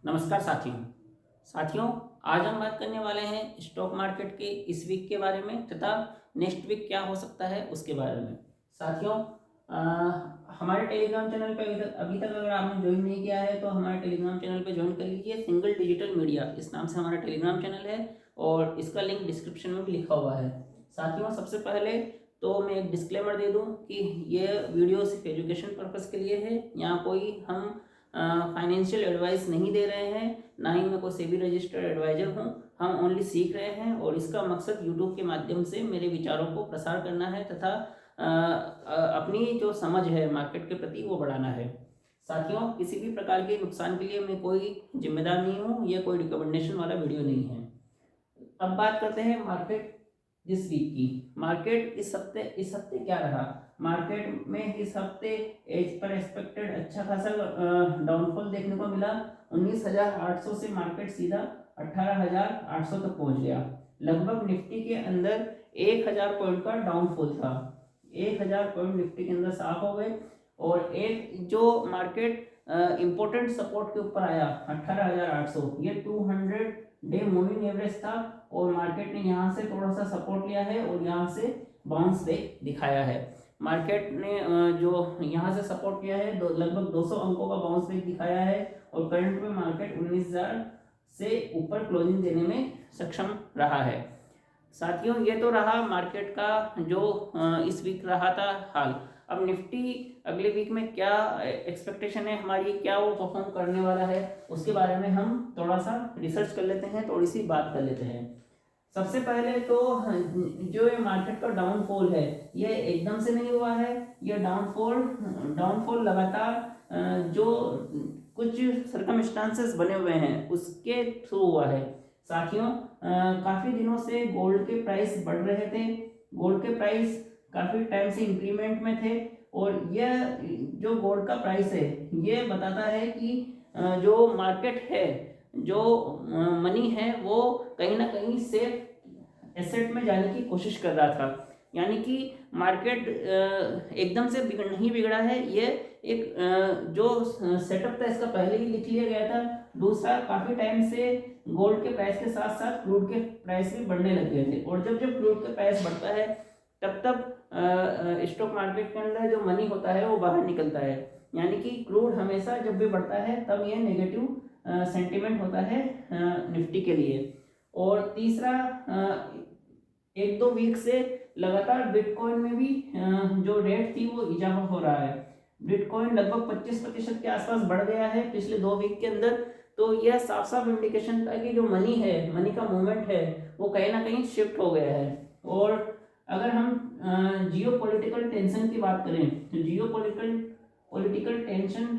नमस्कार साथियों आज हम बात करने वाले हैं स्टॉक मार्केट के इस वीक के बारे में तथा नेक्स्ट वीक क्या हो सकता है उसके बारे में। साथियों, हमारे टेलीग्राम चैनल पे अभी तक अगर आपने ज्वाइन नहीं किया है तो हमारे टेलीग्राम चैनल पे ज्वाइन कर लीजिए। सिंगल डिजिटल मीडिया इस नाम से हमारा टेलीग्राम चैनल है और इसका लिंक डिस्क्रिप्शन में भी लिखा हुआ है। साथियों, सबसे पहले तो मैं एक डिस्क्लेमर दे दूं कि ये वीडियो सिर्फ एजुकेशन पर्पज़ के लिए है। यहाँ कोई हम फाइनेंशियल एडवाइस नहीं दे रहे हैं, ना ही मैं कोई सेबी रजिस्टर्ड एडवाइजर हूँ। हम ओनली सीख रहे हैं और इसका मकसद यूट्यूब के माध्यम से मेरे विचारों को प्रसार करना है तथा अपनी जो समझ है मार्केट के प्रति वो बढ़ाना है। साथियों, किसी भी प्रकार के नुकसान के लिए मैं कोई जिम्मेदार नहीं हूँ, यह कोई रिकमेंडेशन वाला वीडियो नहीं है। अब बात करते हैं मार्केट दिस वीक की। मार्केट इस हफ्ते क्या रहा। मार्केट में इस हफ्ते एज पर एक्सपेक्टेड अच्छा खासा डाउनफॉल देखने को मिला। 19,800 से मार्केट सीधा 18,800 तक पहुंच गया। लगभग निफ्टी के अंदर 1,000 पॉइंट का डाउनफॉल था। 1,000 पॉइंट निफ्टी के अंदर साफ हो गए और एक जो मार्केट इंपॉर्टेंट सपोर्ट के ऊपर आया 18,800, ये 200 डे मूविंग एवरेज था और मार्केट ने यहाँ से थोड़ा सा सपोर्ट लिया है और यहाँ से बाउंस बैक दिखाया है। मार्केट ने जो यहाँ से सपोर्ट किया है लगभग 200 अंकों का बाउंस बैक दिखाया है और करंट में मार्केट 19,000 से ऊपर क्लोजिंग देने में सक्षम रहा है। साथियों, ये तो रहा मार्केट का जो इस वीक रहा था हाल। अब निफ्टी अगले वीक में क्या एक्सपेक्टेशन है हमारी, क्या वो परफॉर्म करने वाला है, उसके बारे में हम थोड़ा सा रिसर्च कर लेते हैं, थोड़ी सी बात कर लेते हैं। सबसे पहले तो जो ये मार्केट का डाउनफॉल है ये एकदम से नहीं हुआ है। ये डाउनफॉल लगातार जो कुछ सर्कमस्टांसेस बने हुए हैं उसके थ्रू हुआ है। साथियों, काफ़ी दिनों से गोल्ड के प्राइस बढ़ रहे थे। गोल्ड के प्राइस काफ़ी टाइम से इंक्रीमेंट में थे और यह जो गोल्ड का प्राइस है ये बताता है कि जो मार्केट है, जो मनी है वो कहीं ना कहीं सेफ एसेट में जाने की कोशिश कर रहा था। यानी कि मार्केट एकदम से नहीं बिगड़ा है। ये एक जो सेटअप था इसका पहले ही लिख लिया गया था। दूसरा, काफ़ी टाइम से गोल्ड के प्राइस के साथ साथ क्रूड के प्राइस भी बढ़ने लग गए थे और जब जब क्रूड के प्राइस बढ़ता है तब तब स्टॉक मार्केट के अंदर जो मनी होता है वो बाहर निकलता है। यानी कि क्रूड हमेशा जब भी बढ़ता है तब ये नेगेटिव सेंटिमेंट होता है निफ्टी के लिए। और तीसरा, एक दो वीक से लगातार बिटकॉइन में भी जो रेट थी वो इजाफा हो रहा है। बिटकॉइन लगभग 25% के आसपास बढ़ गया है पिछले 2 वीक के अंदर। तो यह साफ साफ इंडिकेशन था कि जो मनी है, मनी का मूवमेंट है वो कहीं ना कहीं शिफ्ट हो गया है। और अगर हम जियो पॉलिटिकल टेंशन की बात करें तो जियो पॉलिटिकल टेंशन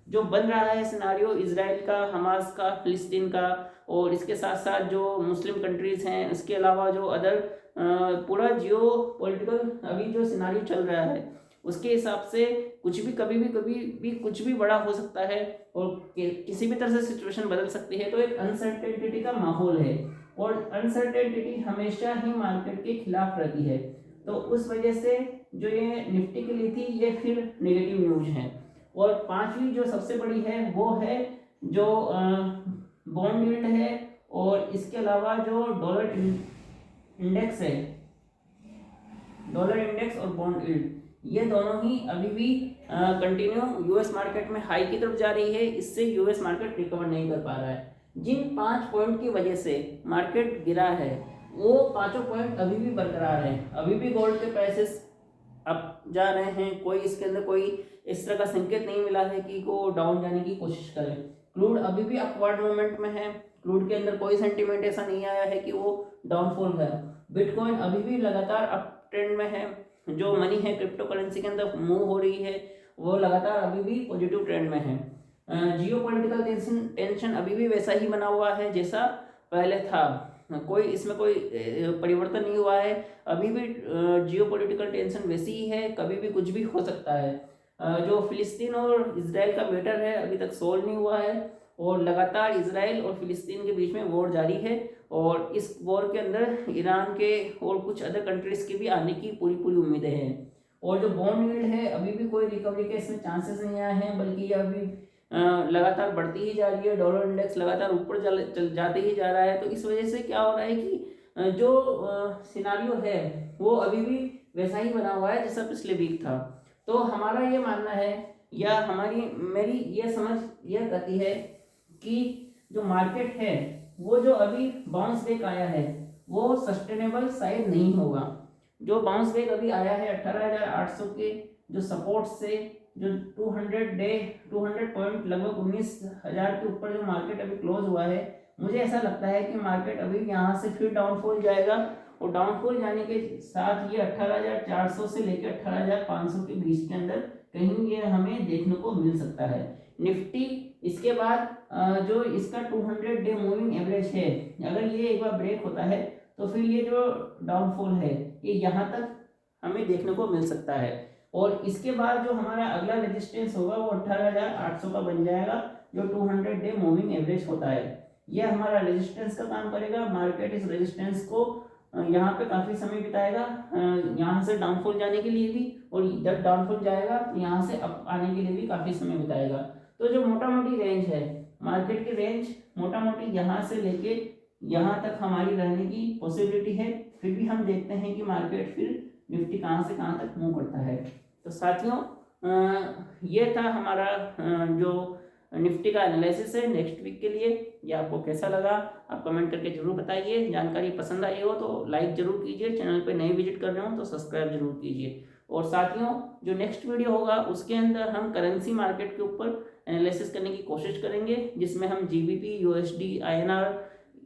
जो बन रहा है सिनारियो इजराइल का, हमास का, फिलिस्तीन का और इसके साथ साथ जो मुस्लिम कंट्रीज़ हैं, इसके अलावा जो अदर पूरा जियो पॉलिटिकल अभी जो सिनारियो चल रहा है उसके हिसाब से कुछ भी कभी भी कुछ भी बड़ा हो सकता है और किसी भी तरह से सिचुएशन बदल सकती है। तो एक अनसर्टेनिटी का माहौल है और अनसर्टेनिटी हमेशा ही मार्केट के खिलाफ रहती है। तो उस वजह से जो ये निफ्टी के लिए थी ये फिर नेगेटिव न्यूज है। और पांचवी जो सबसे बड़ी है वो है जो बॉन्ड यील्ड है और इसके अलावा जो डॉलर इंडेक्स है, डॉलर इंडेक्स और बॉन्ड यील्ड, ये दोनों ही अभी भी कंटिन्यू यूएस मार्केट में हाई की तरफ जा रही है। इससे यूएस मार्केट रिकवर नहीं कर पा रहा है। जिन 5 पॉइंट की वजह से मार्केट गिरा है वो पांचों पॉइंट अभी भी बरकरार है। अभी भी गोल्ड के प्राइसेस अप जा रहे हैं, कोई इसके अंदर कोई इस तरह का संकेत नहीं मिला है कि वो डाउन जाने की कोशिश करे। क्रूड अभी भी अपवर्ड मूवमेंट में है, क्रूड के अंदर कोई सेंटीमेंट ऐसा नहीं आया है कि वो डाउनफॉल है। बिटकॉइन अभी भी लगातार अप ट्रेंड में है। जो मनी है क्रिप्टो करेंसी के अंदर मूव हो रही है वो लगातार अभी भी पॉजिटिव ट्रेंड में है। जियो पॉलिटिकल टेंशन अभी भी वैसा ही बना हुआ है जैसा पहले था, कोई इसमें कोई परिवर्तन नहीं हुआ है। अभी भी जियो पॉलिटिकल टेंशन वैसी ही है, कभी भी कुछ भी हो सकता है। जो फिलिस्तीन और इसराइल का मैटर है अभी तक सोल्व नहीं हुआ है और लगातार इसराइल और फिलिस्तीन के बीच में वॉर जारी है और इस वॉर के अंदर ईरान के और कुछ अदर कंट्रीज़ के भी आने की पूरी उम्मीदें हैं। और जो बॉन्ड यील्ड है अभी भी कोई रिकवरी के इसमें चांसेस नहीं आए हैं, बल्कि ये अभी लगातार बढ़ती ही जा रही है, डॉलर इंडेक्स लगातार ऊपर जाते ही जा रहा है। तो इस वजह से क्या हो रहा है कि जो सिनारियो है वो अभी भी वैसा ही बना हुआ है जैसा पिछले वीक था। तो हमारा ये मानना है या मेरी ये समझ यह कहती है कि जो मार्केट है वो जो अभी बाउंस बैक आया है वो सस्टेनेबल शायद नहीं होगा। जो बाउंस बैक अभी आया है 18,800 के जो सपोर्ट से, जो 200 पॉइंट लगभग 19,000 के ऊपर जो मार्केट अभी क्लोज हुआ है, मुझे ऐसा लगता है कि मार्केट अभी यहाँ से फिर डाउनफॉल जाएगा और डाउनफॉल जाने के साथ ये 18,400 से लेकर 18,500 के बीच के अंदर कहीं ये हमें देखने को मिल सकता है। निफ्टी इसके बाद जो इसका 200 डे मूविंग एवरेज है, अगर ये एक बार ब्रेक होता है तो फिर ये जो डाउनफॉल है ये यहाँ तक हमें देखने को मिल सकता है। और इसके बाद जो हमारा अगला रेजिस्टेंस होगा वो 18,800 का बन जाएगा, जो 200 डे मूविंग एवरेज होता है। ये हमारा रेजिस्टेंस का काम करेगा। मार्केट इस रेजिस्टेंस को यहाँ पे काफ़ी समय बिताएगा, यहाँ से डाउनफॉल जाने के लिए भी, और जब डाउनफॉल जाएगा तो यहाँ से अप आने के लिए भी काफ़ी समय बिताएगा। तो जो मोटा मोटी रेंज है मार्केट की, रेंज मोटा मोटी यहाँ से लेके यहाँ तक हमारी रहने की पॉसिबिलिटी है। फिर भी हम देखते हैं कि मार्केट फिर निफ्टी कहाँ से कहाँ तक मूव करता है। तो साथियों ये था हमारा जो निफ्टी का एनालिसिस है नेक्स्ट वीक के लिए। ये आपको कैसा लगा आप कमेंट करके जरूर बताइए। जानकारी पसंद आई हो तो लाइक जरूर कीजिए, चैनल पे नए विजिट कर रहे हो तो सब्सक्राइब जरूर कीजिए। और साथियों जो नेक्स्ट वीडियो होगा उसके अंदर हम करेंसी मार्केट के ऊपर एनालिसिस करने की कोशिश करेंगे, जिसमें हम GBP, USD, INR,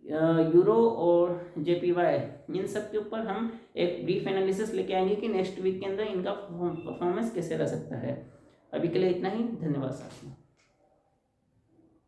यूरो और JPY इन सब के ऊपर हम एक ब्रीफ एनालिसिस लेके आएंगे कि नेक्स्ट वीक के अंदर इनका परफॉर्मेंस कैसे रह सकता है। अभी के लिए इतना ही, धन्यवाद साथियों।